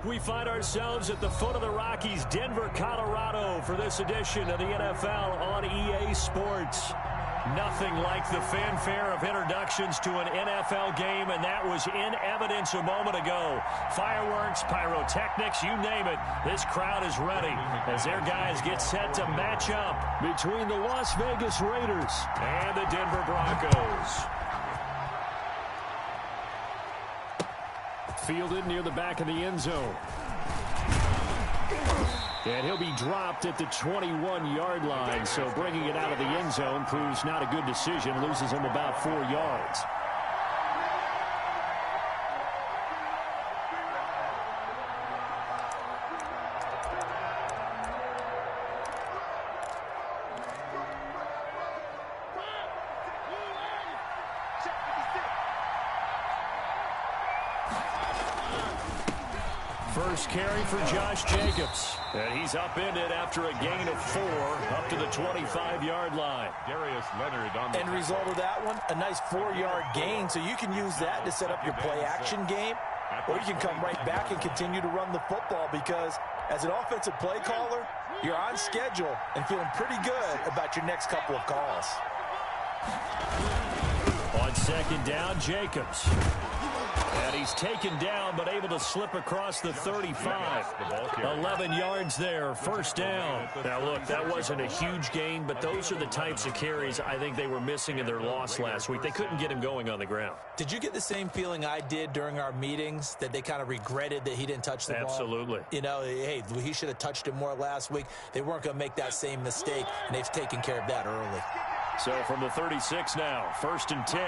We find ourselves at the foot of the Rockies, Denver, Colorado, for this edition of the NFL on EA Sports. Nothing like the fanfare of introductions to an NFL game, and that was in evidence a moment ago. Fireworks, pyrotechnics, you name it. This crowd is ready as their guys get set to match up between the Las Vegas Raiders and the Denver Broncos. Fielded near the back of the end zone. And he'll be dropped at the 21-yard line, so bringing it out of the end zone proves not a good decision, loses him about 4 yards. First carry for Josh Jacobs. And he's upended after a gain of 4 up to the 25-yard line. Darius Leonard on the end result of that one, a nice 4-yard gain. So you can use that to set up your play-action game, or you can come right back and continue to run the football because as an offensive play caller, you're on schedule and feeling pretty good about your next couple of calls. On second down, Jacobs. And he's taken down, but able to slip across the 35. 11 yards there, first down. Now, look, that wasn't a huge gain, but those are the types of carries I think they were missing in their loss last week. They couldn't get him going on the ground. Did you get the same feeling I did during our meetings, that they kind of regretted that he didn't touch the ball? Absolutely. You know, hey, he should have touched it more last week. They weren't going to make that same mistake, and they've taken care of that early. So from the 36 now, first and 10.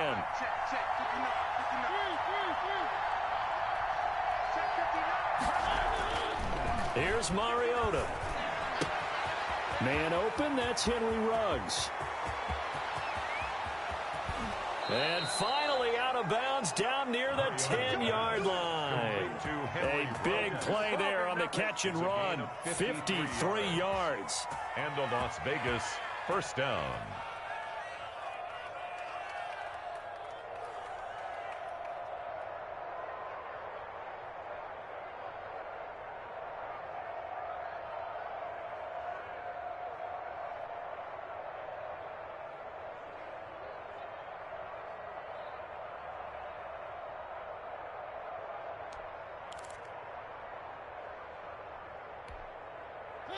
Here's Mariota. Man open, that's Henry Ruggs. And finally out of bounds down near the 10-yard line. A big play there on the catch and run. 53 yards. And the Las Vegas first down.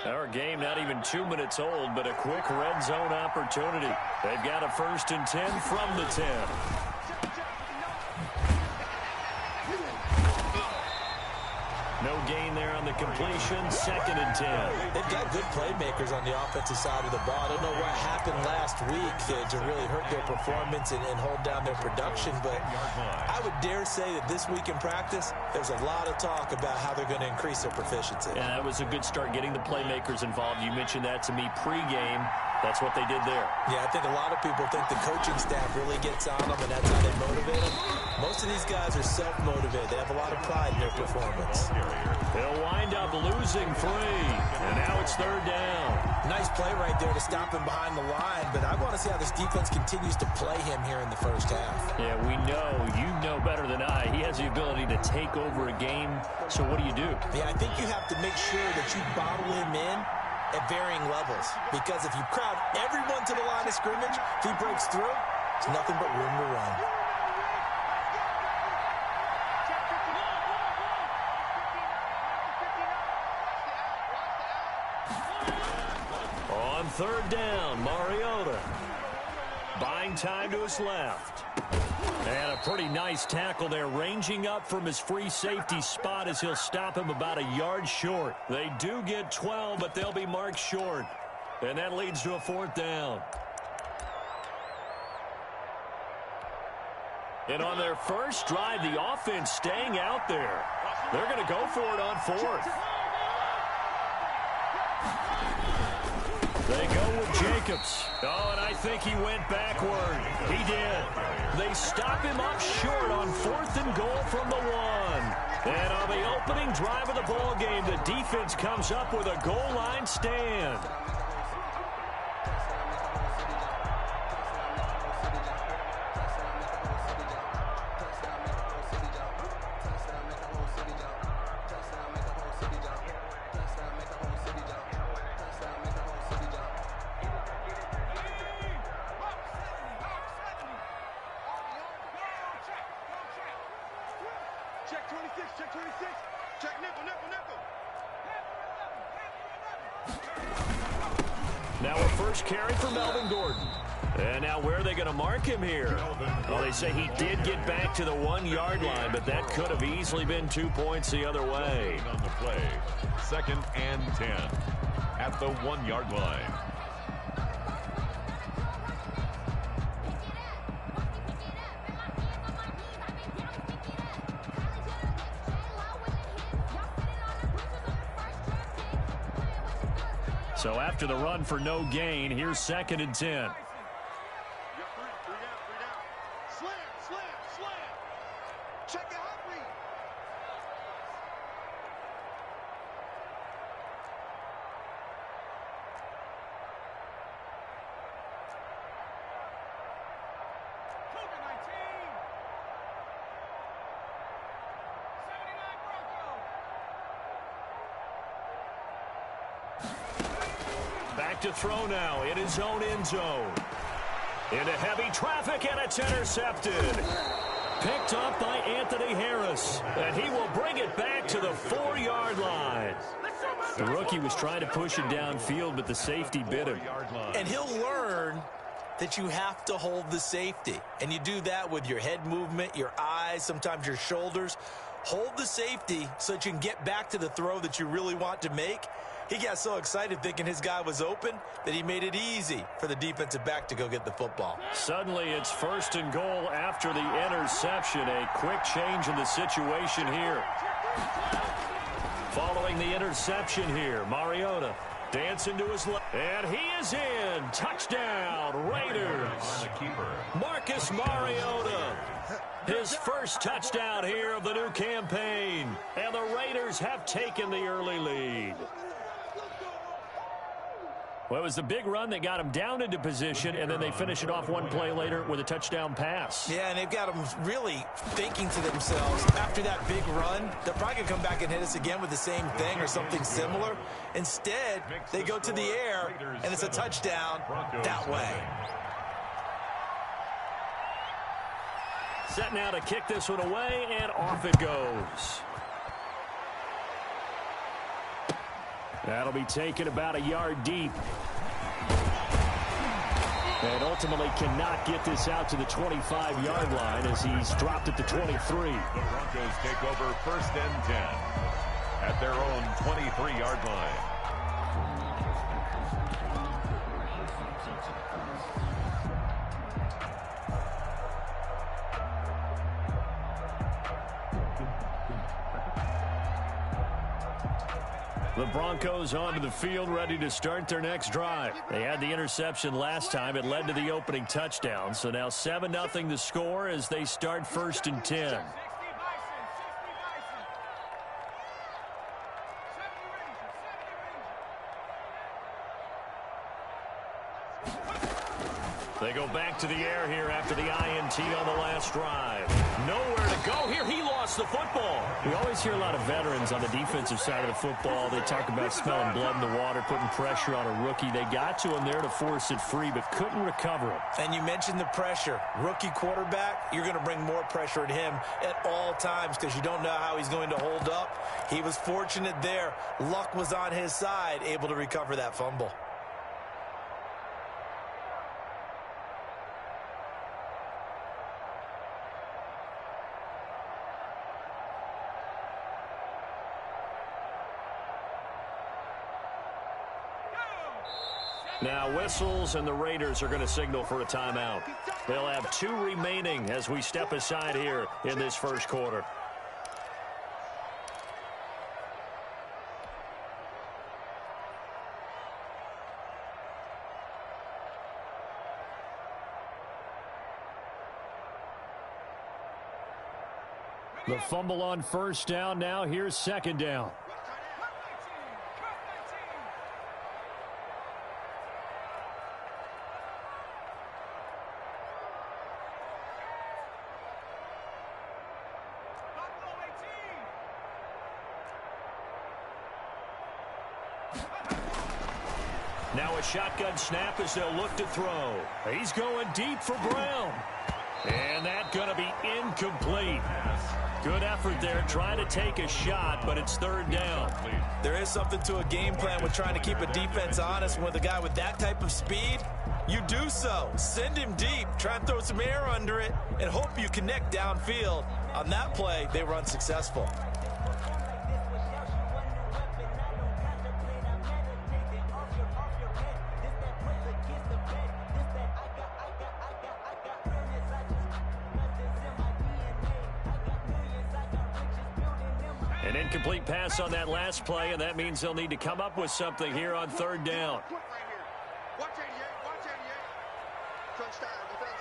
Our game not even 2 minutes old, but a quick red zone opportunity. They've got a first and 10 from the 10. No gain there on the completion. Second and 10. They've got good playmakers on the offensive side of the ball. I don't know what happened last week to really hurt their performance and hold down their production, but I would dare say that this week in practice, there's a lot of talk about how they're going to increase their proficiency. Yeah, that was a good start getting the playmakers involved. You mentioned that to me pregame. That's what they did there. Yeah, I think a lot of people think the coaching staff really gets on them, and that's how they motivate them. Most of these guys are self-motivated. They have a lot of pride in their performance. They'll wind up losing 3, and now it's third down. Nice play right there to stop him behind the line, but I want to see how this defense continues to play him here in the first half. Yeah, we know. You know better than I. He has the ability to take over a game, so what do you do? Yeah, I think you have to make sure that you bottle him in at varying levels, because if you crowd everyone to the line of scrimmage, if he breaks through, it's nothing but room to run. On third down, Mariota buying time to his left. And a pretty nice tackle there, ranging up from his free safety spot as he'll stop him about a yard short. They do get 12, but they'll be marked short. And that leads to a fourth down. And on their first drive, the offense staying out there. They're going to go for it on fourth. They go with Jacobs. Oh, and I think he went backward. He did. They stop him up short on 4th and goal from the 1. And on the opening drive of the ball game, the defense comes up with a goal line stand. Check 26, check 26. Check nickel, nickel, nickel. Now a first carry for Melvin Gordon. And now where are they going to mark him here? Well, they say he did get back to the 1-yard line, but that could have easily been 2 points the other way. On the play, 2nd and 10 at the 1-yard line. So after the run for no gain, here's 2nd and 10. Slam, slam, slam. Check the hot read. Back to throw now in his own end zone. Into heavy traffic, and it's intercepted. Picked up by Anthony Harris, and he will bring it back to the 4-yard line. The rookie was trying to push it downfield, but the safety bit him. And he'll learn that you have to hold the safety. And you do that with your head movement, your eyes, sometimes your shoulders. Hold the safety so that you can get back to the throw that you really want to make. He got so excited thinking his guy was open that he made it easy for the defensive back to go get the football. Suddenly it's 1st and goal after the interception. A quick change in the situation here. Following the interception here, Mariota dancing to his left. And he is in. Touchdown, Raiders. Marcus Mariota. His first touchdown here of the new campaign. And the Raiders have taken the early lead. Well, it was the big run that got him down into position, and then they finish it off one play later with a touchdown pass. Yeah, and they've got them really thinking to themselves, after that big run, they're probably going to come back and hit us again with the same thing or something similar. Instead, they go to the air, and it's a touchdown that way. Set now to kick this one away, and off it goes. That'll be taken about a yard deep. And ultimately cannot get this out to the 25-yard line as he's dropped at the 23. The Broncos take over 1st and 10 at their own 23-yard line. The Broncos onto the field, ready to start their next drive. They had the interception last time. It led to the opening touchdown. So now 7-0 the score as they start 1st and 10. They go back to the air here after the INT on the last drive. Nowhere to go here. He lost the football. We always hear a lot of veterans on the defensive side of the football. They talk about smelling blood in the water, putting pressure on a rookie. They got to him there to force it free, but couldn't recover it. And you mentioned the pressure. Rookie quarterback, you're going to bring more pressure at him at all times because you don't know how he's going to hold up. He was fortunate there. Luck was on his side, able to recover that fumble. Now whistles, and the Raiders are going to signal for a timeout. They'll have 2 remaining as we step aside here in this first quarter. The fumble on first down. Now here's second down. Now a shotgun snap as they'll look to throw. He's going deep for Brown. And that's going to be incomplete. Good effort there trying to take a shot, but it's third down. There is something to a game plan with trying to keep a defense honest. With a guy with that type of speed, you do so. Send him deep, try and throw some air under it, and hope you connect downfield. On that play, they were unsuccessful. An incomplete pass on that last play, and that means they'll need to come up with something here on third down. Watch 88, watch 88. Touchdown, defense.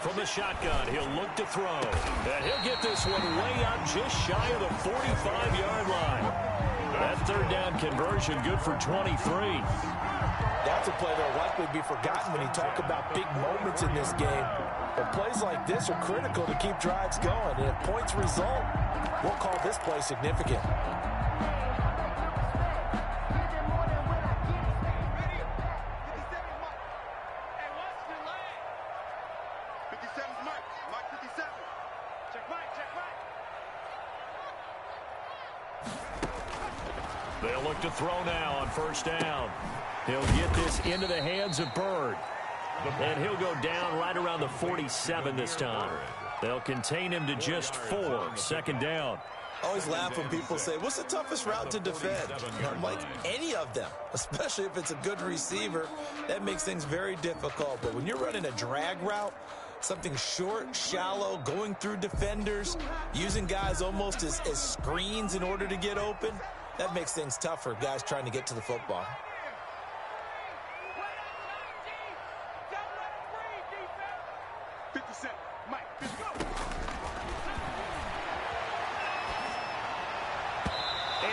From the shotgun, he'll look to throw. And he'll get this one way out just shy of the 45-yard line. That third down conversion good for 23. That's a play that'll likely be forgotten when you talk about big moments in this game. But plays like this are critical to keep drives going. And if points result, we'll call this play significant. They'll look to throw now on first down. He'll get this into the hands of Bird. And he'll go down right around the 47 this time. They'll contain him to just 4. Second down. Always laugh when people say, what's the toughest route to defend? I'm like, any of them, especially if it's a good receiver. That makes things very difficult. But when you're running a drag route, something short, shallow, going through defenders, using guys almost as screens in order to get open, that makes things tough for guys trying to get to the football.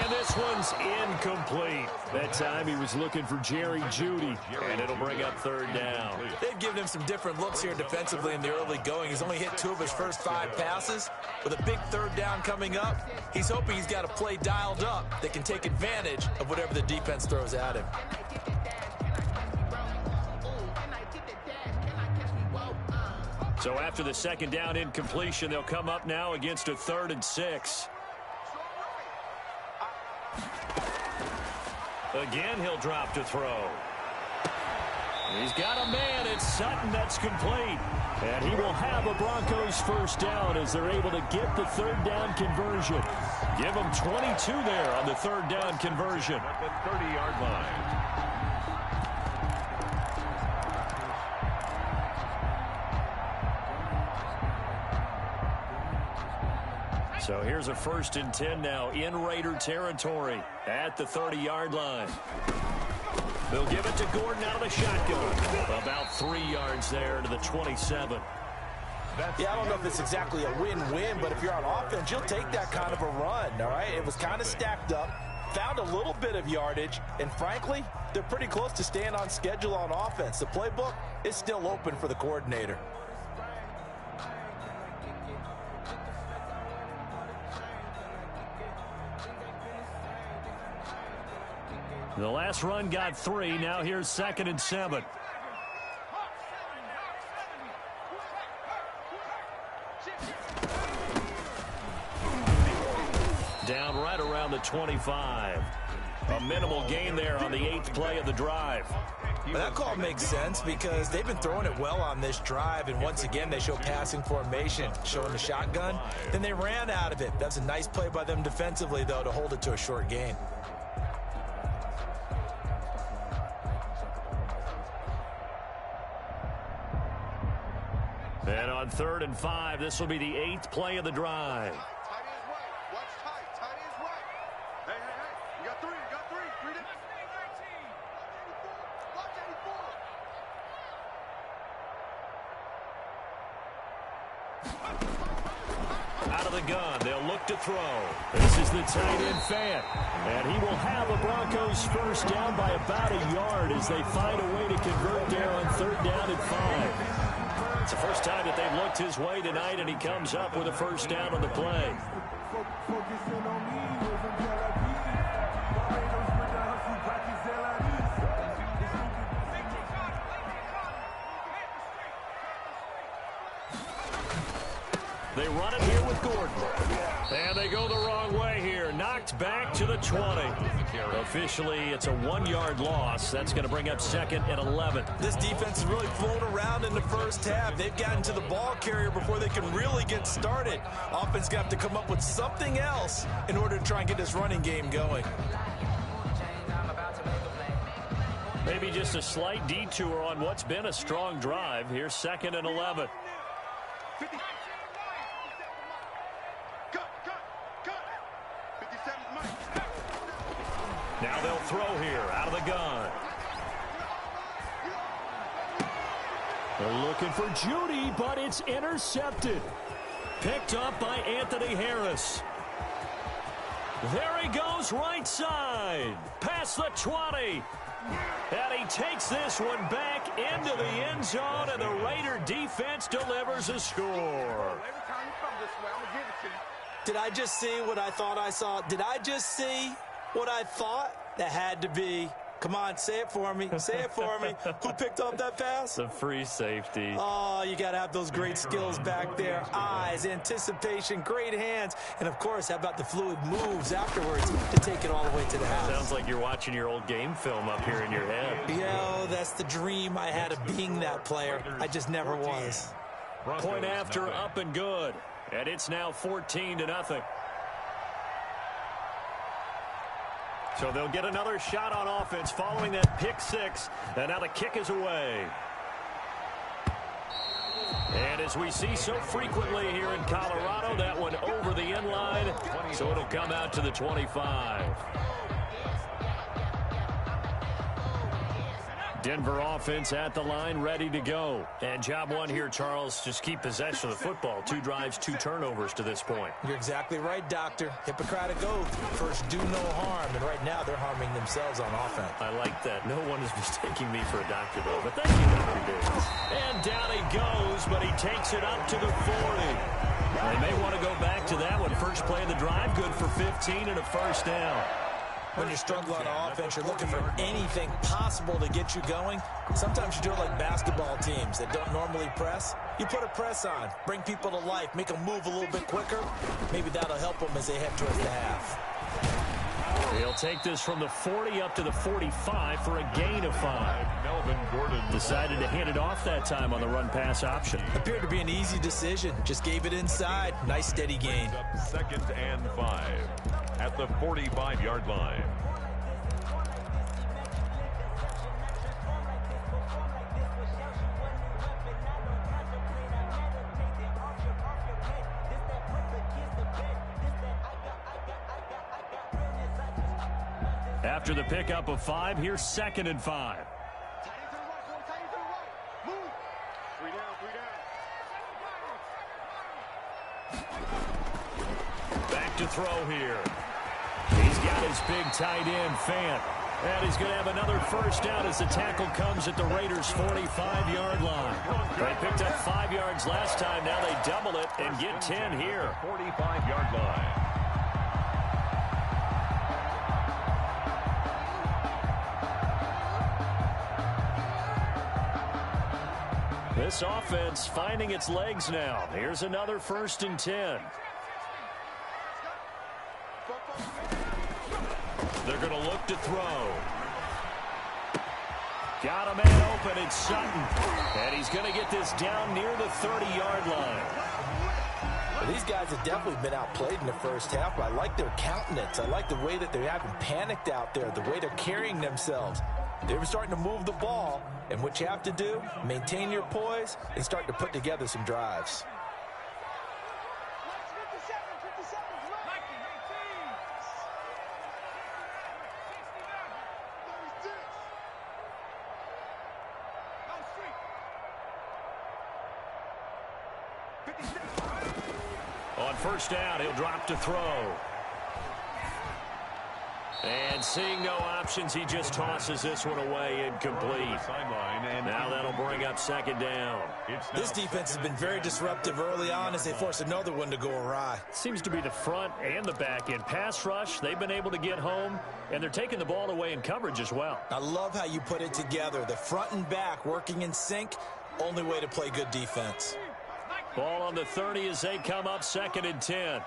And this one's incomplete. That time he was looking for Jerry Jeudy, and it'll bring up third down. They've given him some different looks here defensively in the early going. He's only hit 2 of his first 5 passes. With a big third down coming up, he's hoping he's got a play dialed up that can take advantage of whatever the defense throws at him. So after the second down incompletion, they'll come up now against a 3rd and 6. Again, he'll drop to throw. He's got a man. It's Sutton. That's complete. And he will have a Broncos first down as they're able to get the third down conversion. Give them 22 there on the third down conversion. At the 30-yard line. So here's a 1st and 10 now in Raider territory at the 30-yard line. They'll give it to Gordon out of the shotgun. About 3 yards there to the 27. Yeah, I don't know if it's exactly a win-win, but if you're on offense, you'll take that kind of a run, all right? It was kind of stacked up, found a little bit of yardage, and frankly, they're pretty close to staying on schedule on offense. The playbook is still open for the coordinator. The last run got 3. Now here's 2nd and 7. Down right around the 25. A minimal gain there on the 8th play of the drive. Well, that call makes sense because they've been throwing it well on this drive, and once again they show passing formation, showing the shotgun. Then they ran out of it. That's a nice play by them defensively, though, to hold it to a short gain. And on 3rd and 5, this will be the 8th play of the drive. Tight is right. Watch tight. Tight is right. Hey, hey, hey. You got 3. You got 3. 3 down. Watch 84. Watch 84. of the gun. They'll look to throw. This is the tight end Fant. And he will have a Broncos first down by about a yard as they find a way to convert there on 3rd down and 5. It's the first time that they've looked his way tonight, and he comes up with a first down on the play. They run it here with Gordon. And they go the wrong way here. Knocked back to the 20. Officially, it's a 1-yard loss. That's going to bring up 2nd and 11. This defense has really flown around in the first half. They've gotten to the ball carrier before they can really get started. Offense going to have to come up with something else in order to try and get this running game going. Maybe just a slight detour on what's been a strong drive. Here's 2nd and 11. Now they'll throw here out of the gun. They're looking for Judy, but it's intercepted. Picked up by Anthony Harris. There he goes right side. Past the 20. And he takes this one back into the end zone, and the Raider defense delivers a score. Did I just see what I thought I saw? Did I just see what I thought? That had to be. Come on, say it for me. Say it for me. Who picked up that pass? The free safety. Oh, you got to have those great skills back there. Eyes, anticipation, great hands. And, of course, how about the fluid moves afterwards to take it all the way to the house? Sounds like you're watching your old game film up here in your head. Yo, that's the dream I had of being that player. I just never was. Point after, up and good. And it's now 14-0. So they'll get another shot on offense following that pick 6. And now the kick is away. And as we see so frequently here in Colorado, that one over the end line. So it'll come out to the 25. Denver offense at the line, ready to go. And job one here, Charles, just keep possession of the football. 2 drives, 2 turnovers to this point. You're exactly right, Doctor. Hippocratic oath. First, do no harm. And right now, they're harming themselves on offense. I like that. No one is mistaking me for a doctor, though. But thank you, Dr. Davis. And down he goes, but he takes it up to the 40. They may want to go back to that one. First play of the drive, good for 15 and a first down. When you're struggling on offense, you're looking for anything possible to get you going. Sometimes you do it like basketball teams that don't normally press. You put a press on, bring people to life, make them move a little bit quicker. Maybe that'll help them as they head towards the half. He'll take this from the 40 up to the 45 for a gain of 5. Melvin Gordon decided to hand it off that time on the run-pass option. Appeared to be an easy decision. Just gave it inside. Nice, steady gain. 2nd and 5 at the 45-yard line. After the pickup of 5, here's 2nd and 5. Back to throw here. He's got his big tight end, Fant. And he's going to have another first down as the tackle comes at the Raiders' 45-yard line. They picked up 5 yards last time. Now they double it and get 10 here. 45-yard line. This offense finding its legs now. Here's another 1st and 10. They're going to look to throw. Got a man open. It's Sutton. And he's going to get this down near the 30-yard line. Well, these guys have definitely been outplayed in the first half, but I like their countenance. I like the way that they haven't panicked out there, the way they're carrying themselves. They're starting to move the ball, and what you have to do, maintain your poise and start to put together some drives. On first down, he'll drop to throw. And seeing no options, he just tosses this one away incomplete. Now that'll bring up second down. This defense has been very disruptive early on as they force another one to go awry. Seems to be the front and the back end. Pass rush, they've been able to get home, and they're taking the ball away in coverage as well. I love how you put it together. The front and back working in sync, only way to play good defense. Ball on the 30 as they come up 2nd and 10.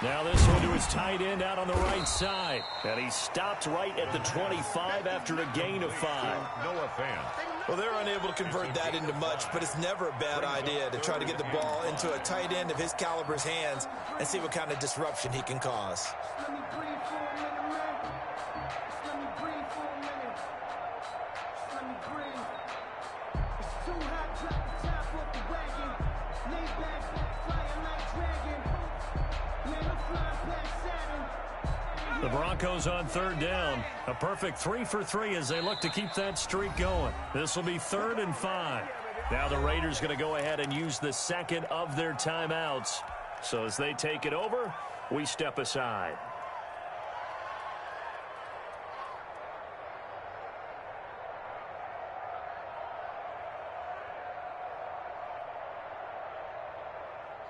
Now this one to his tight end out on the right side. And he stopped right at the 25 after a gain of 5. Noah Fant. Well, they're unable to convert that into much, but it's never a bad idea to try to get the ball into a tight end of his caliber's hands and see what kind of disruption he can cause. The Broncos on 3rd down. A perfect 3 for 3 as they look to keep that streak going. This will be 3rd and 5. Now the Raiders going to go ahead and use the second of their timeouts. So as they take it over, we step aside.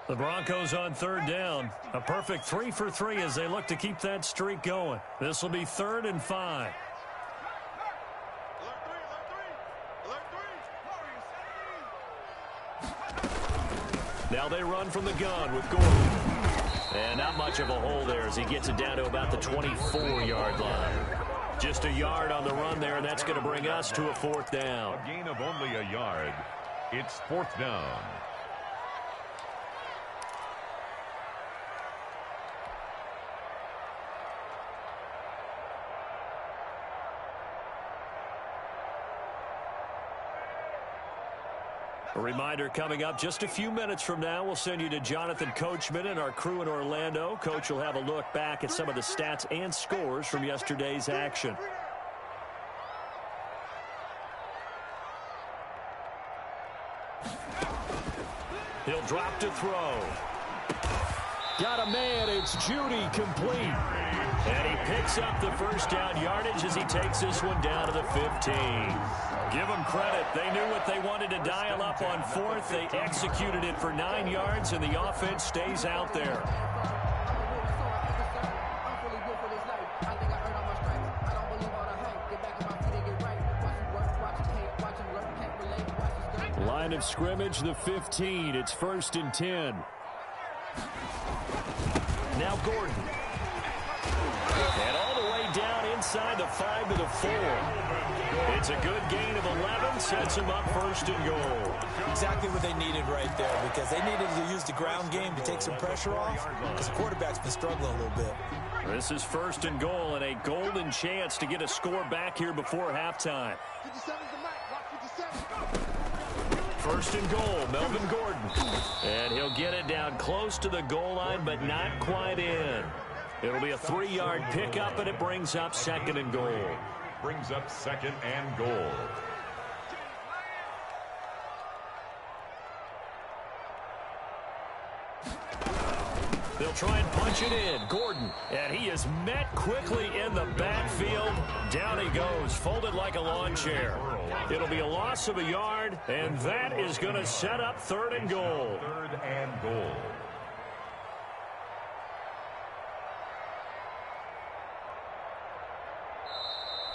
The Broncos on 3rd down. A perfect 3 for 3 as they look to keep that streak going. This will be 3rd and 5. Now they run from the gun with Gordon. And not much of a hole there as he gets it down to about the 24-yard line. Just a yard on the run there, and that's going to bring us to a 4th down. A gain of only a yard. It's 4th down. A reminder coming up just a few minutes from now, we'll send you to Jonathan Coachman and our crew in Orlando. Coach will have a look back at some of the stats and scores from yesterday's action. He'll drop to throw. Got a man, it's Judy, complete. And he picks up the first down yardage as he takes this one down to the 15. Give them credit. They knew what they wanted to dial up on 4th. They executed it for 9 yards, and the offense stays out there. Line of scrimmage, the 15. It's 1st and 10. Now Gordon. And all the way down inside the 5 to the 4. It's a good gain of 11, sets him up 1st and goal. Exactly what they needed right there, because they needed to use the ground game to take some pressure off, because the quarterback's been struggling a little bit. This is 1st and goal, and a golden chance to get a score back here before halftime. 1st and goal, Melvin Gordon. And he'll get it down close to the goal line, but not quite in. It'll be a 3-yard pickup, and it brings up 2nd and goal. Brings up 2nd and goal. They'll try and punch it in. Gordon, and he is met quickly in the backfield. Down he goes, folded like a lawn chair. It'll be a loss of a yard, and that is going to set up 3rd and goal. 3rd and goal.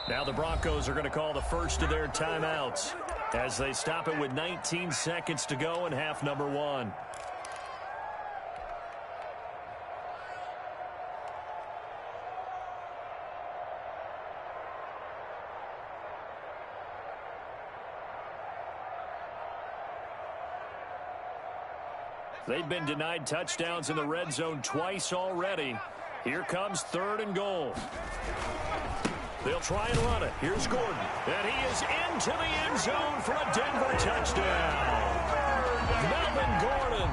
Now the Broncos are going to call the first of their timeouts as they stop it with 19 seconds to go in half number 1. They've been denied touchdowns in the red zone twice already. Here comes 3rd and goal. They'll try and run it. Here's Gordon. And he is into the end zone for a Denver touchdown. Melvin Gordon,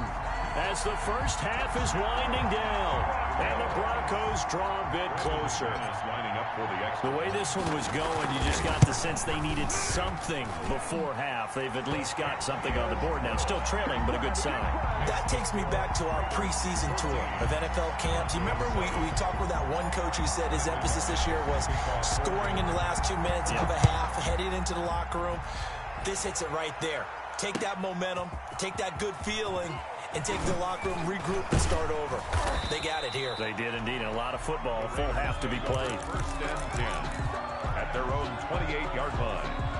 as the first half is winding down. And the Broncos draw a bit closer. The way this one was going, you just got the sense they needed something before half. They've at least got something on the board now. Still trailing, but a good sign. That takes me back to our preseason tour of NFL camps. You remember we talked with that one coach who said his emphasis this year was scoring in the last 2 minutes of a half, heading into the locker room. This hits it right there. Take that momentum, take that good feeling, and take the locker room, regroup, and start over. They got it here. They did indeed. A lot of football, a full half to be played. First and 10 at their own 28-yard line.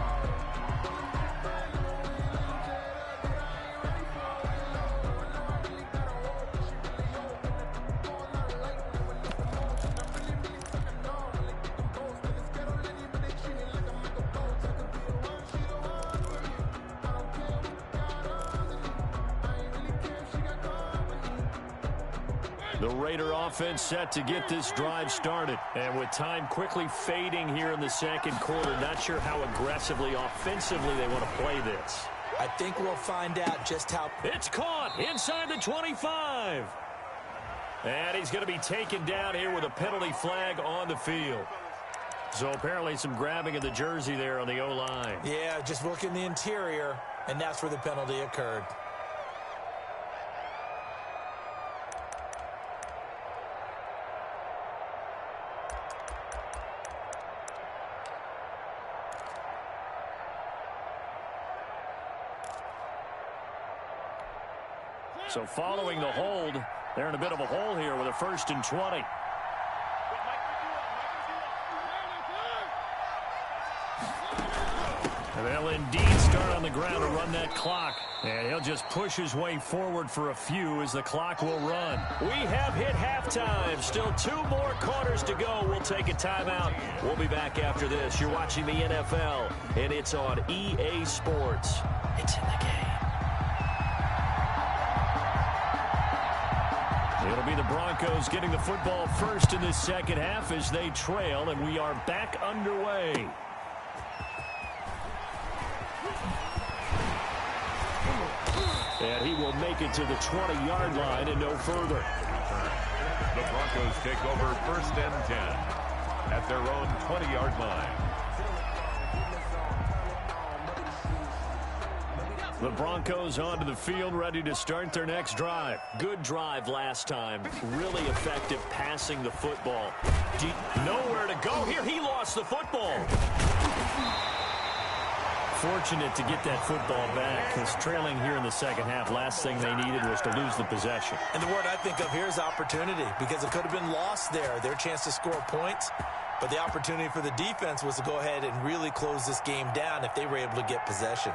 The Raider offense set to get this drive started. And with time quickly fading here in the second quarter, not sure how aggressively, offensively they want to play this. I think we'll find out just how. It's caught inside the 25. And he's going to be taken down here with a penalty flag on the field. So apparently some grabbing of the jersey there on the O-line. Yeah, just look in the interior, and that's where the penalty occurred. So following the hold, they're in a bit of a hole here with a 1st and 20. And they'll indeed start on the ground to run that clock. And he'll just push his way forward for a few as the clock will run. We have hit halftime. Still 2 more quarters to go. We'll take a timeout. We'll be back after this. You're watching the NFL, and it's on EA Sports. It's in the game. It'll be the Broncos getting the football first in this second half as they trail, and we are back underway. And he will make it to the 20-yard line and no further. The Broncos take over 1st and 10 at their own 20-yard line. The Broncos onto the field, ready to start their next drive. Good drive last time. Really effective passing the football. Nowhere to go here. He lost the football. Fortunate to get that football back, because trailing here in the second half, last thing they needed was to lose the possession. And the word I think of here is opportunity, because it could have been lost there. Their chance to score points, but the opportunity for the defense was to go ahead and really close this game down if they were able to get possession.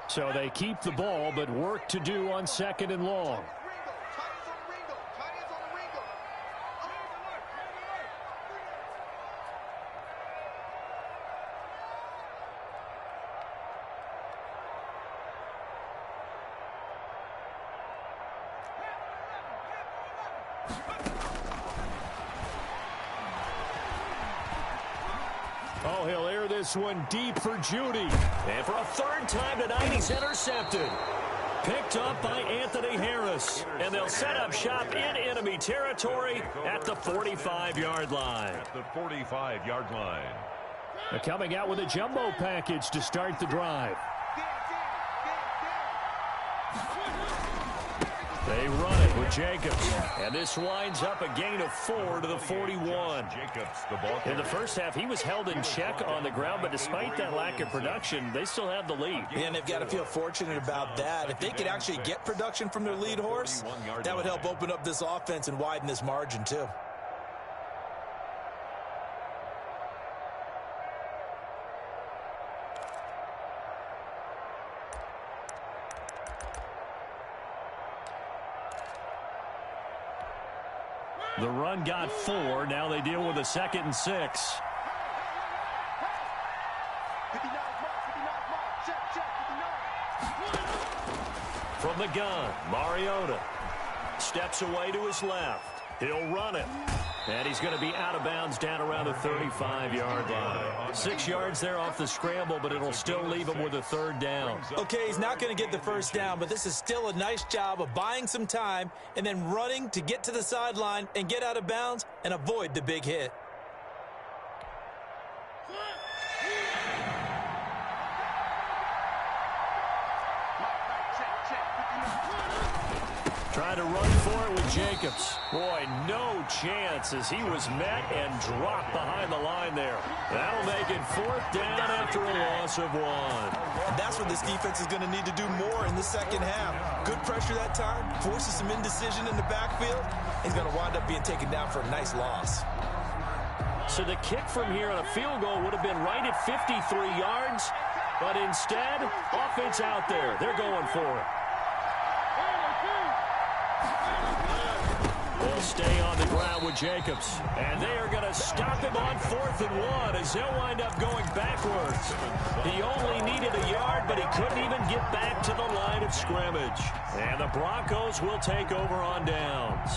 So they keep the ball, but work to do on 2nd and long. Oh, he'll air this one deep for Judy. And for a 3rd time tonight, he's intercepted. Picked up by Anthony Harris. And they'll set up shop in enemy territory at the 45-yard line. At the 45-yard line. They're coming out with a jumbo package to start the drive. They run it with Jacobs. And this winds up a gain of 4 to the 41. Jacobs, the ball. In the first half, he was held in check on the ground, but despite that lack of production, they still have the lead. And they've got to feel fortunate about that. If they could actually get production from their lead horse, that would help open up this offense and widen this margin too. The run got 4. Now they deal with a 2nd and 6. From the gun, Mariota. Steps away to his left. He'll run it. And he's going to be out of bounds down around the 35-yard line. 6 yards there off the scramble, but it'll still leave him with a third down. Okay, he's not going to get the first down, but this is still a nice job of buying some time and then running to get to the sideline and get out of bounds and avoid the big hit. Trying to run for it with Jacobs. Boy, no chance as he was met and dropped behind the line there. That'll make it 4th down after a loss of 1. That's what this defense is going to need to do more in the second half. Good pressure that time, forces some indecision in the backfield. He's going to wind up being taken down for a nice loss. So the kick from here on a field goal would have been right at 53 yards, but instead, offense out there. They're going for it. They'll stay on the ground with Jacobs. And they are going to stop him on 4th and 1 as they'll wind up going backwards. He only needed a yard, but he couldn't even get back to the line of scrimmage. And the Broncos will take over on downs.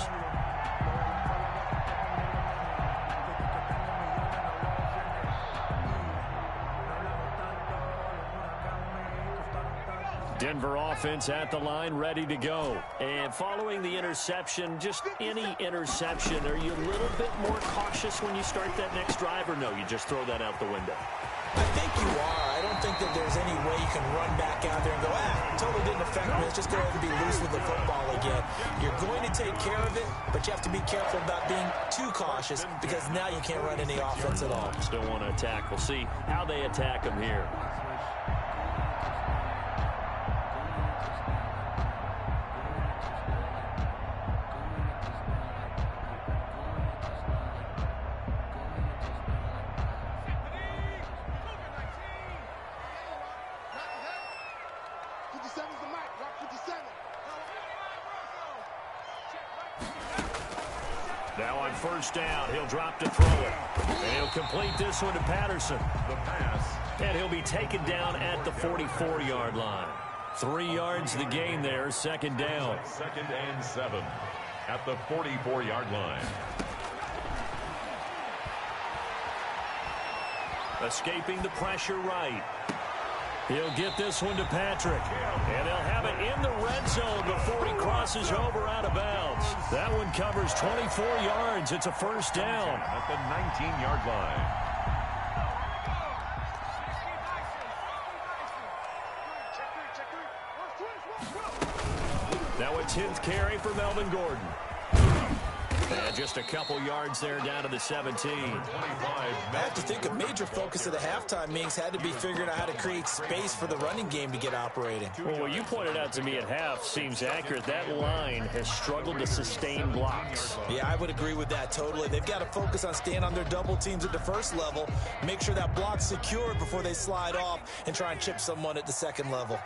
Denver offense at the line, ready to go. And following the interception, just any interception, are you a little bit more cautious when you start that next drive, or no, you just throw that out the window? I think you are. I don't think that there's any way you can run back out there and go, totally didn't affect me. Let's just go ahead and be loose with the football again. You're going to take care of it, but you have to be careful about being too cautious because now you can't run any offense at all. Still want to attack. We'll see how they attack him here. Now on 1st down, he'll drop to throw it. And he'll complete this one to Patterson. The pass. And he'll be taken down at the 44-yard line. 3 yards the gain there, 2nd down. 2nd and 7 at the 44-yard line. Escaping the pressure right. He'll get this one to Patrick. And they'll have it in the red zone before he crosses over out of bounds. That one covers 24 yards. It's a 1st down. At the 19-yard line. Now a 10th carry for Melvin Gordon. And just a couple yards there down to the 17. I have to think a major focus of the halftime meetings had to be figuring out how to create space for the running game to get operating. Well, what you pointed out to me at half seems accurate. That line has struggled to sustain blocks. Yeah, I would agree with that totally. They've got to focus on staying on their double teams at the first level, make sure that block's secured before they slide off and try and chip someone at the second level.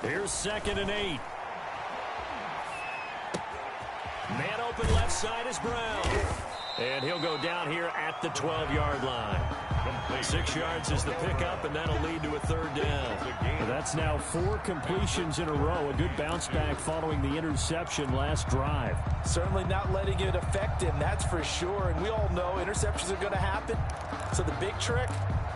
Here's 2nd and 8. Man open left side is Brown. And he'll go down here at the 12-yard line. 6 yards is the pickup, and that'll lead to a 3rd down. That's now 4 completions in a row. A good bounce back following the interception last drive. Certainly not letting it affect him, that's for sure. And we all know interceptions are going to happen. So the big trick,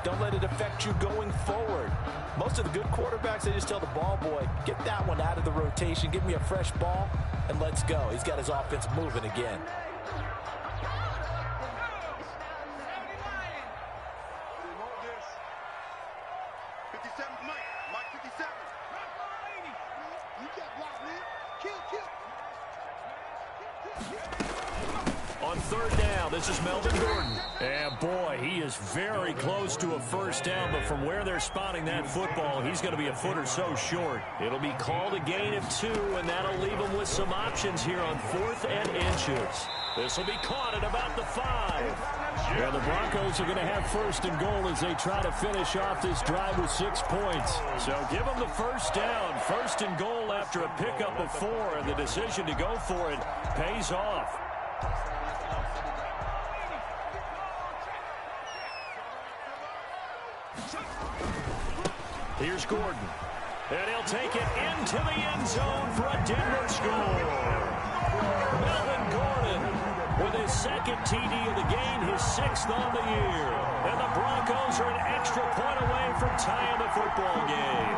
don't let it affect you going forward. Most of the good quarterbacks, they just tell the ball boy, get that one out of the rotation, give me a fresh ball, and let's go. He's got his offense moving again. On 3rd down, this is Melvin Gordon. And boy, he is very close to a 1st down, but from where they're spotting that football, he's going to be a foot or so short. It'll be called a gain of 2, and that'll leave him with some options here on 4th and inches. This will be caught at about the 5. Yeah, the Broncos are going to have 1st and goal as they try to finish off this drive with 6 points. So give them the 1st down, 1st and goal after a pickup of 4, and the decision to go for it pays off. Here's Gordon. And he'll take it into the end zone for a Denver score. Melvin Gordon with his second TD of the game, his 6th on the year. And the Broncos are an extra point away from tying the football game.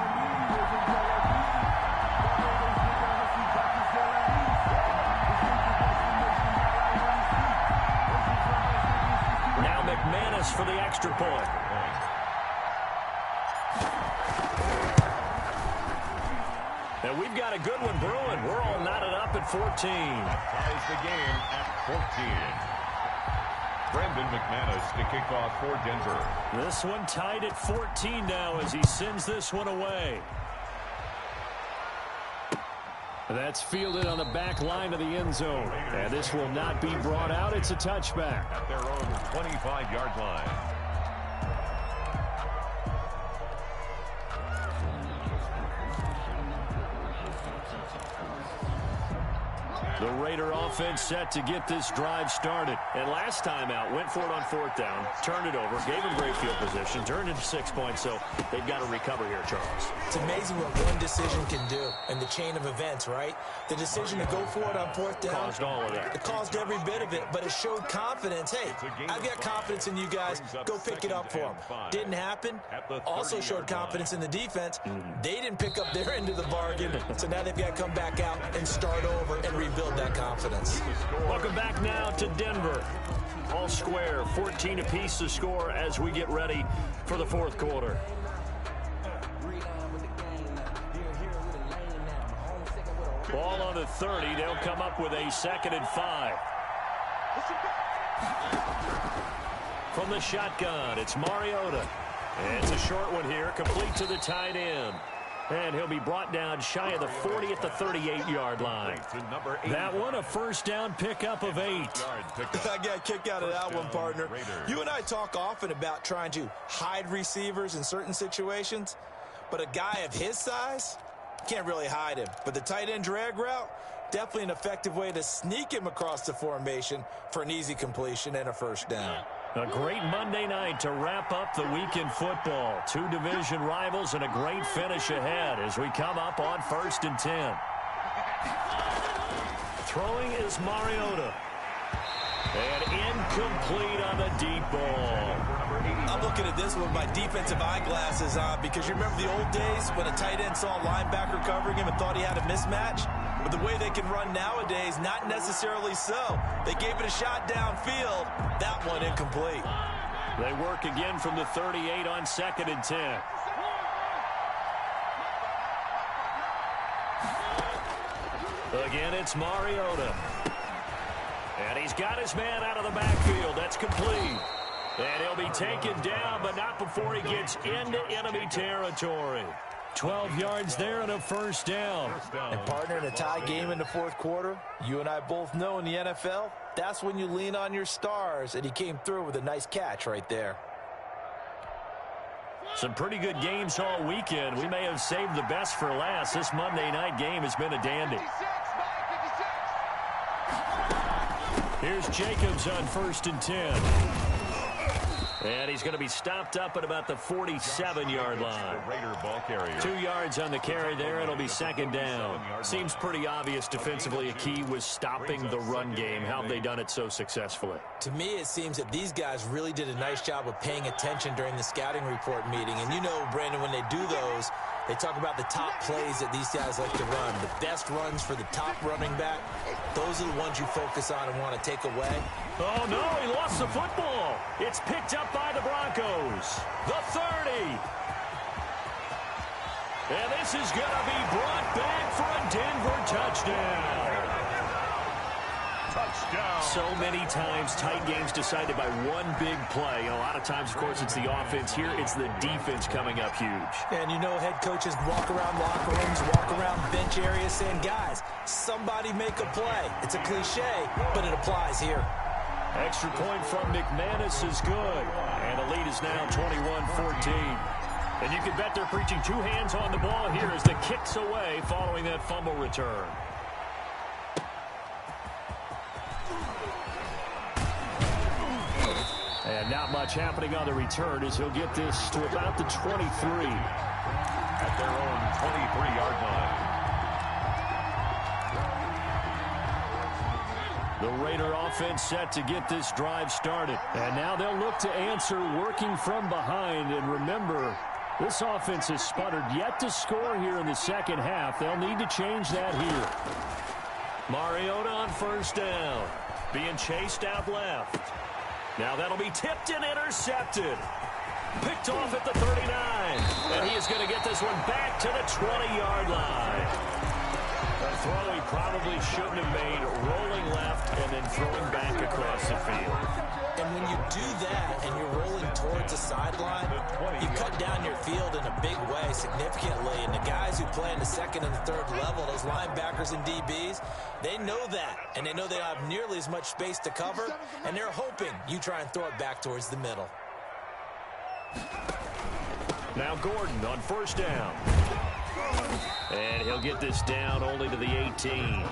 Now McManus for the extra point. And we've got a good one brewing. We're all knotted up at 14. Ties the game at 14. Brendan McManus to kick off for Denver. This one tied at 14 now as he sends this one away. That's fielded on the back line of the end zone. And this will not be brought out. It's a touchback. At their own 25-yard line. The Raider offense set to get this drive started. And last time out, went for it on 4th down, turned it over, gave him great field position, turned into 6 points, so they've got to recover here, Charles. It's amazing what one decision can do in the chain of events, right? The decision to go for it on 4th down. Caused all of that. It caused every bit of it, but it showed confidence. Hey, I've got confidence in you guys. Go pick it up for them. Didn't happen. Also showed confidence in the defense. They didn't pick up their end of the bargain, so now they've got to come back out and start over and rebuild that confidence. Welcome back now to Denver. All square, 14 apiece to score as we get ready for the 4th quarter. Ball on the 30. They'll come up with a 2nd and 5. From the shotgun, it's Mariota. And it's a short one here, complete to the tight end. And he'll be brought down shy of the 40 at the 38-yard line. That one, a 1st down pickup of 8. I got a kick out of that one, partner. You and I talk often about trying to hide receivers in certain situations, but a guy of his size can't really hide him. But the tight end drag route, definitely an effective way to sneak him across the formation for an easy completion and a 1st down. A great Monday night to wrap up the week in football. 2 division rivals and a great finish ahead as we come up on 1st and 10. Throwing is Mariota. And incomplete on the deep ball. I'm looking at this with my defensive eyeglasses on because you remember the old days when a tight end saw a linebacker covering him and thought he had a mismatch? But the way they can run nowadays, not necessarily so. They gave it a shot downfield. That one incomplete. They work again from the 38 on 2nd and 10. Again, it's Mariota. And he's got his man out of the backfield. That's complete. And he'll be taken down, but not before he gets into enemy territory. 12 yards there and a 1st down. And partner, in a tie game in the 4th quarter, you and I both know in the NFL, that's when you lean on your stars, and he came through with a nice catch right there. Some pretty good games all weekend. We may have saved the best for last. This Monday night game has been a dandy. Here's Jacobs on 1st and 10. And he's going to be stopped up at about the 47-yard line. 2 yards on the carry there. It'll be 2nd down. Seems pretty obvious defensively a key was stopping the run game. How have they done it so successfully? To me, it seems that these guys really did a nice job of paying attention during the scouting report meeting. And you know, Brandon, when they do those, they talk about the top plays that these guys like to run. The best runs for the top running back. Those are the ones you focus on and want to take away. Oh, no, he lost the football. It's picked up by the Broncos. The 30. And this is going to be brought back for a Denver touchdown. Touchdown. So many times tight games decided by one big play. A lot of times, of course, it's the offense. Here, it's the defense coming up huge. And you know, head coaches walk around locker rooms, walk around bench areas saying, guys, somebody make a play. It's a cliche, but it applies here. Extra point from McManus is good. And the lead is now 21-14. And you can bet they're preaching 2 hands on the ball here as the kick's away following that fumble return. And Not much happening on the return as he'll get this to about the 23. At their own 23-yard line. The Raider offense set to get this drive started. And now they'll look to answer working from behind. And remember, this offense has sputtered yet to score here in the second half. They'll need to change that here. Mariota on first down. Being chased out left. Now that'll be tipped and intercepted. Picked off at the 39. And he is going to get this one back to the 20-yard line. A throw he probably shouldn't have made, rolling left and then throwing back across the field. And when you do that and you're rolling towards the sideline, you cut down your field in a big way significantly. And the guys who play in the second and the third level, those linebackers and DBs, they know that. And they know they don't have nearly as much space to cover. And they're hoping you try and throw it back towards the middle. Now Gordon on first down. And he'll get this down only to the 18.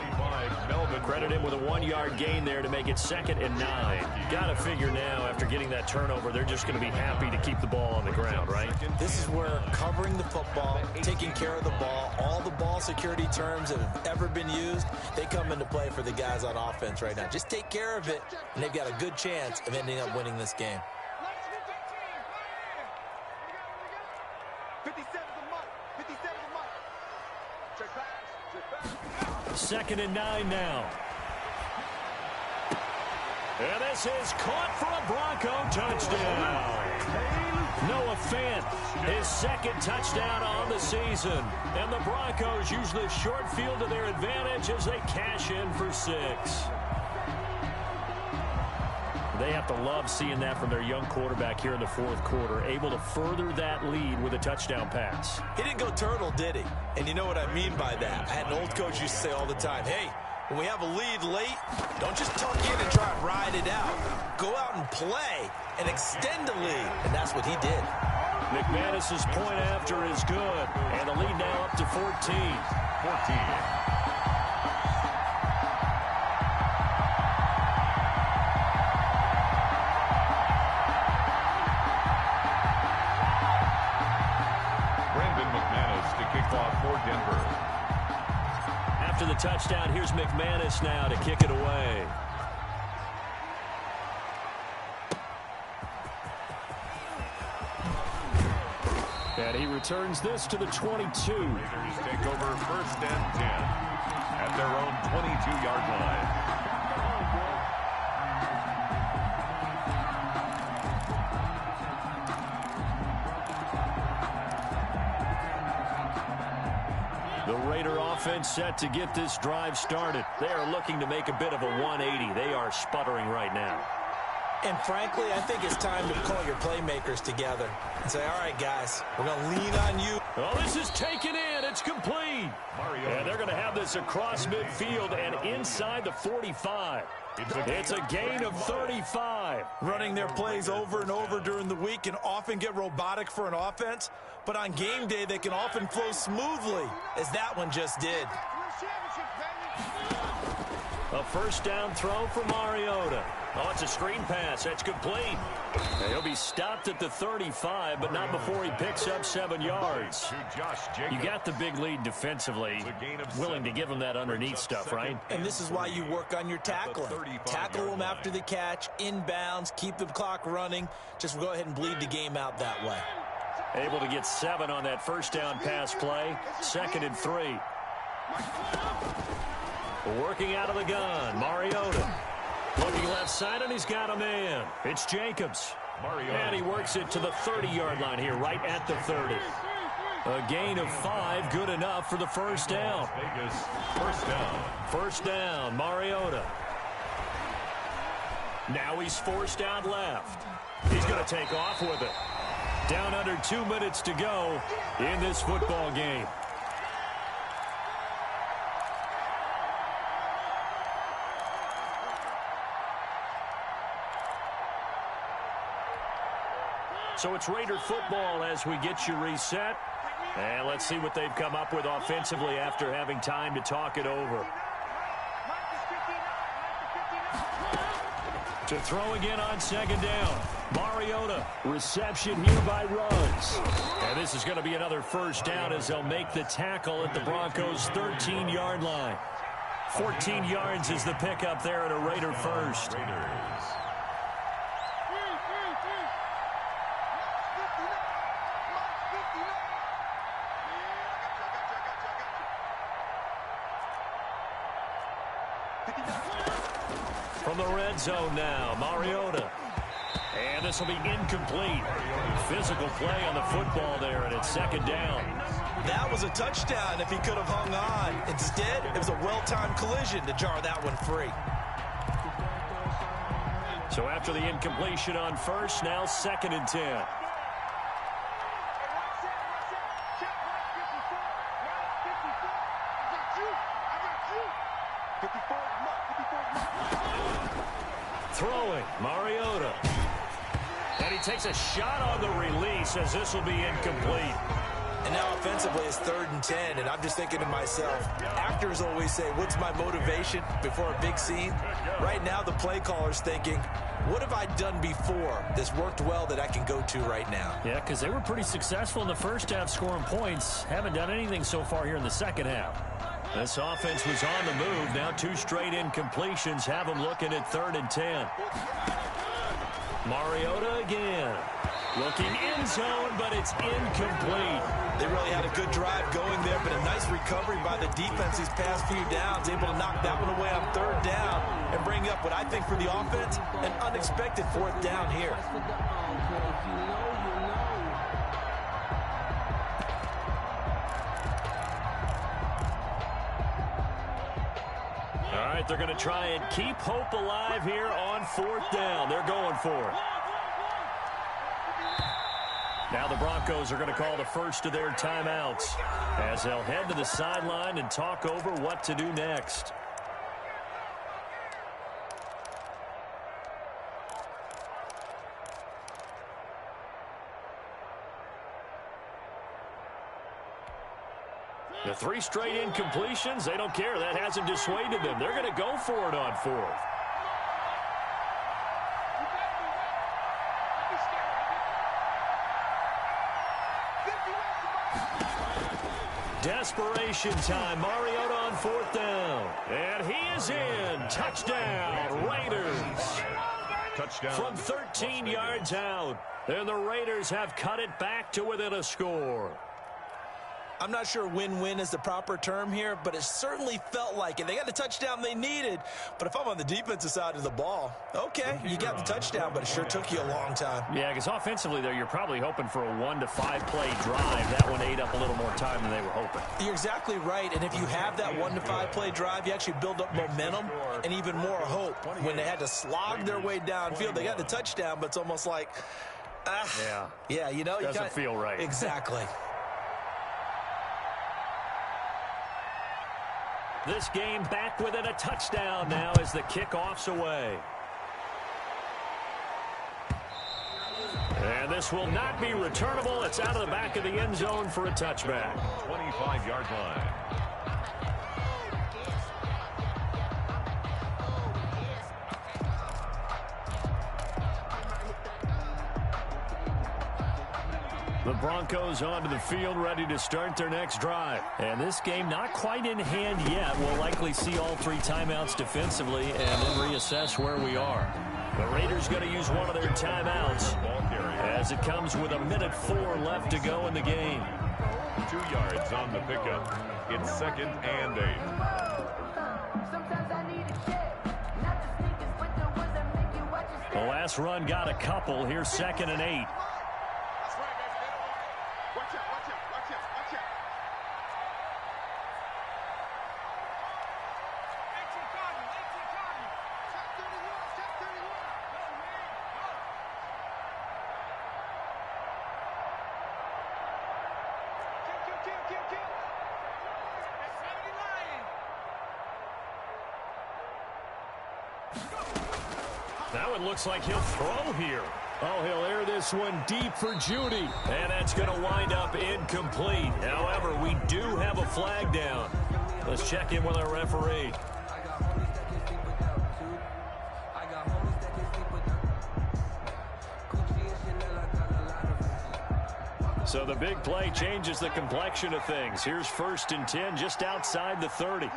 Credit him with a 1-yard gain there to make it 2nd and 9. Got to figure now, after getting that turnover, they're just going to be happy to keep the ball on the ground, right? This is where covering the football, taking care of the ball, all the ball security terms that have ever been used, they come into play for the guys on offense right now. Just take care of it, and they've got a good chance of ending up winning this game. 2nd and 9 now. And this is caught for a Bronco touchdown. Noah Fant, his 2nd touchdown on the season. And the Broncos use the short field to their advantage as they cash in for 6. They have to love seeing that from their young quarterback here in the 4th quarter, able to further that lead with a touchdown pass. He didn't go turtle, did he? And you know what I mean by that. I had an old coach used to say all the time, hey, when we have a lead late, don't just tuck in and try and ride it out. Go out and play and extend the lead. And that's what he did. McManus's point after is good. And the lead now up to 14. 14. After the touchdown, here's McManus now to kick it away. And he returns this to the 22. Raiders take over 1st and 10 at their own 22-yard line. Offense set to get this drive started. They are looking to make a bit of a 180. They are sputtering right now. And frankly, I think it's time to call your playmakers together and say, all right, guys, we're going to lean on you. Oh, this is taken in. It's complete. And they're going to have this across midfield and inside the 45. It's a gain of 35. Running their plays over and over during the week can often get robotic for an offense, but on game day they can often flow smoothly, as that one just did. A first down throw for Mariota. Oh, it's a screen pass. That's complete. And he'll be stopped at the 35, but not before he picks up 7 yards. You got the big lead defensively. Willing to give him that underneath stuff, right? And this is why you work on your tackling. Tackle them after the catch, inbounds, keep the clock running. Just go ahead and bleed the game out that way. Able to get 7 on that first down pass play. 2nd and 3. Working out of the gun, Mariota. Looking left side, and he's got a man. It's Jacobs. And he works it to the 30-yard line here, right at the 30. A gain of 5, good enough for the first down. First down. First down, Mariota. Now he's forced out left. He's going to take off with it. Down under 2 minutes to go in this football game. So it's Raider football as we get you reset. And let's see what they've come up with offensively after having time to talk it over. To throw again on second down. Mariota, reception here by Ruggs. And this is going to be another first down as they'll make the tackle at the Broncos' 13-yard line. 14 yards is the pickup there at a Raider first. From the red zone now, Mariota. And this will be incomplete. Physical play on the football there, and it's second down. That was a touchdown if he could have hung on. Instead, it was a well-timed collision to jar that one free. So after the incompletion on first, now second and 10. Throwing, Mariota. And he takes a shot on the release as this will be incomplete. And now offensively it's 3rd and 10, and I'm just thinking to myself, actors always say, what's my motivation before a big scene? Right now the play caller's thinking, what have I done before that's worked well that I can go to right now? Yeah, because they were pretty successful in the first half scoring points. Haven't done anything so far here in the second half. This offense was on the move. Now 2 straight incompletions have them looking at 3rd and 10. Mariota again. Looking in zone, but it's incomplete. They really had a good drive going there, but a nice recovery by the defense these past few downs, able to knock that one away on 3rd down and bring up what I think for the offense, an unexpected 4th down here. All right, they're going to try and keep hope alive here on 4th down. They're going for it. Now the Broncos are going to call the first of their timeouts as they'll head to the sideline and talk over what to do next. The 3 straight incompletions, they don't care. That hasn't dissuaded them. They're going to go for it on 4th. Desperation time. Mariota on 4th down. And he is in. Touchdown, Raiders. Touchdown. From 13 yards out. And the Raiders have cut it back to within a score. I'm not sure win-win is the proper term here, but it certainly felt like it. They got the touchdown they needed, but if I'm on the defensive side of the ball, okay, you got the touchdown, but it sure took you a long time. Yeah, because offensively, though, you're probably hoping for a 1 to 5 play drive. That one ate up a little more time than they were hoping. You're exactly right, and if you have that 1 to 5 play drive, you actually build up momentum and even more hope. When they had to slog their way downfield, they got the touchdown, but it's almost like, yeah, you know, doesn't feel right. Exactly. This game back within a touchdown now as the kickoff's away. And this will not be returnable. It's out of the back of the end zone for a touchback. 25-yard line. The Broncos onto the field, ready to start their next drive. And this game not quite in hand yet. We'll likely see all 3 timeouts defensively and then reassess where we are. The Raiders going to use one of their timeouts as it comes with 1:04 left to go in the game. 2 yards on the pickup. It's 2nd and 8. The last run got a couple. Here's 2nd and 8. That one looks like he'll throw here. Oh, he'll air this one deep for Judy. And that's going to wind up incomplete. However, we do have a flag down. Let's check in with our referee. So the big play changes the complexion of things. Here's 1st and 10 just outside the 30.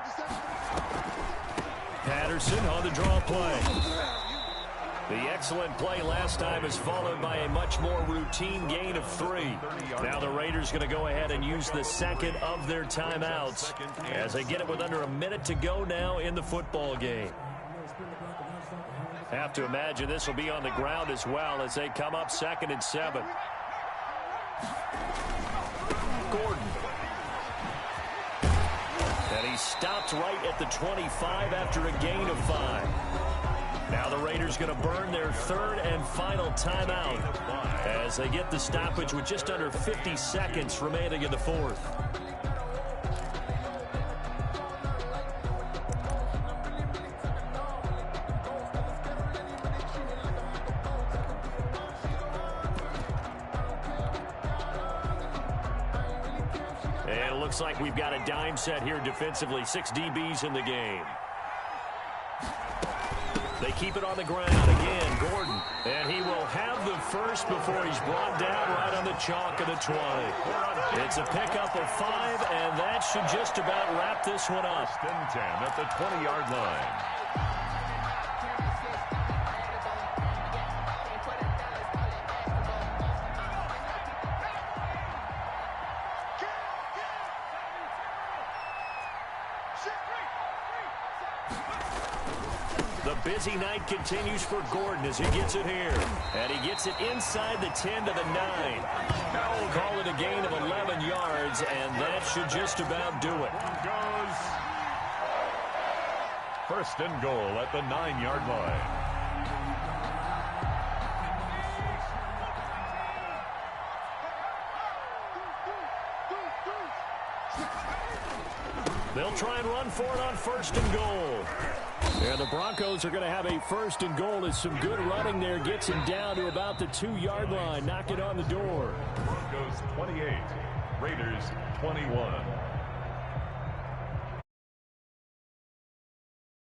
Patterson on the draw play. The excellent play last time is followed by a much more routine gain of 3. Now the Raiders going to go ahead and use the second of their timeouts as they get it with under a minute to go now in the football game. Have to imagine this will be on the ground as well as they come up 2nd and 7. Gordon. And he stopped right at the 25 after a gain of 5. Now the Raiders going to burn their 3rd and final timeout as they get the stoppage with just under 50 seconds remaining in the 4th. And it looks like we've got a dime set here defensively. 6 DBs in the game. They keep it on the ground again, Gordon. And he will have the first before he's brought down right on the chalk of the 20. It's a pickup of 5, and that should just about wrap this one up. 1st and 10 at the 20-yard line. The busy night continues for Gordon as he gets it here. And he gets it inside the 10 to the 9. We'll call it a gain of 11 yards, and that should just about do it. Goes 1st and goal at the 9-yard line. They'll try and run for it on 1st and goal. And the Broncos are going to have a 1st and goal as some good running there gets him down to about the 2-yard line. Knock it on the door. Broncos 28, Raiders 21.